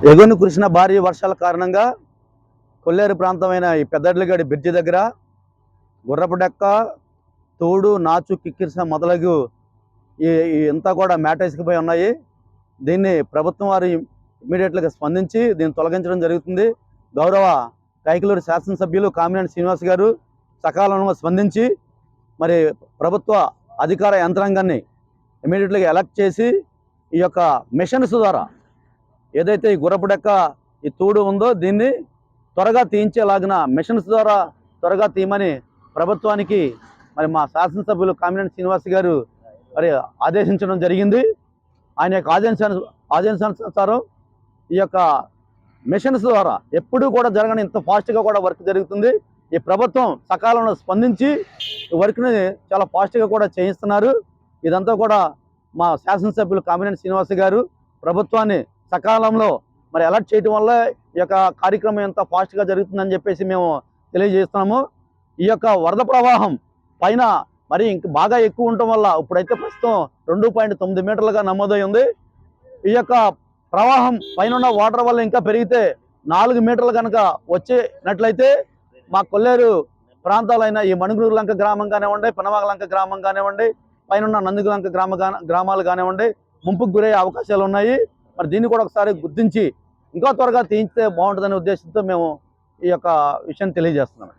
ఎగువన కురిసిన భారీ వర్షాల కారణంగా కొల్లేరు ప్రాంతమైన ఈ పెద్దడ్లగడి బ్రిడ్జి దగ్గర గుర్రపు డెక్క, తోడు, నాచు, కిక్కిరిసిన మొదలగు ఇంతా కూడా మేటేసుకుపోయి ఉన్నాయి. దీన్ని ప్రభుత్వం వారు ఇమీడియట్గా స్పందించి దీన్ని తొలగించడం జరుగుతుంది. గౌరవ కైకలూరు శాసనసభ్యులు కామినేని శ్రీనివాస్ గారు సకాలంలో స్పందించి మరి ప్రభుత్వ అధికార యంత్రాంగాన్ని ఇమీడియట్గా ఎలక్ట్ చేసి ఈ యొక్క మిషన్స్ ద్వారా ఏదైతే ఈ గుర్రపు డెక్క, ఈ తూడు ఉందో దీన్ని త్వరగా తీయించేలాగిన మిషన్స్ ద్వారా త్వరగా తీయమని ప్రభుత్వానికి మరి మా శాసనసభ్యులు కామినేని శ్రీనివాస్ గారు మరి ఆదేశించడం జరిగింది. ఆయన యొక్క ఆదేశానుసారం ఈ యొక్క మిషన్స్ ద్వారా ఎప్పుడూ కూడా జరగని ఇంత ఫాస్ట్గా కూడా వర్క్ జరుగుతుంది. ఈ ప్రభుత్వం సకాలంలో స్పందించి ఈ వర్క్ని చాలా ఫాస్ట్గా కూడా చేయిస్తున్నారు. ఇదంతా కూడా మా శాసనసభ్యులు కామినేని శ్రీనివాస్ గారు ప్రభుత్వాన్ని సకాలంలో మరి అలర్ట్ చేయడం వల్ల ఈ యొక్క కార్యక్రమం ఎంత ఫాస్ట్గా జరుగుతుందని చెప్పేసి మేము తెలియజేస్తున్నాము. ఈ యొక్క వరద ప్రవాహం పైన మరి ఇంక బాగా ఎక్కువ ఉండటం వల్ల ఇప్పుడైతే ప్రస్తుతం 2.9 మీటర్లుగా నమోదై ఉంది. ఈ యొక్క ప్రవాహం పైన వాటర్ వల్ల ఇంకా పెరిగితే 4 మీటర్లు కనుక వచ్చేనట్లయితే మా కొల్లేరు ప్రాంతాలైన ఈ మణుగురు లంక గ్రామం కానివ్వండి, పినవాగ లంక గ్రామం కానివ్వండి, పైన నందిగు లంక గ్రామాలు కానివ్వండి ముంపుకు గురయ్యే అవకాశాలు ఉన్నాయి. మరి దీన్ని కూడా ఒకసారి గుర్తించి ఇంకా త్వరగా తీయించితే బాగుంటుందనే ఉద్దేశంతో మేము ఈ యొక్క విషయాన్ని తెలియజేస్తున్నాం.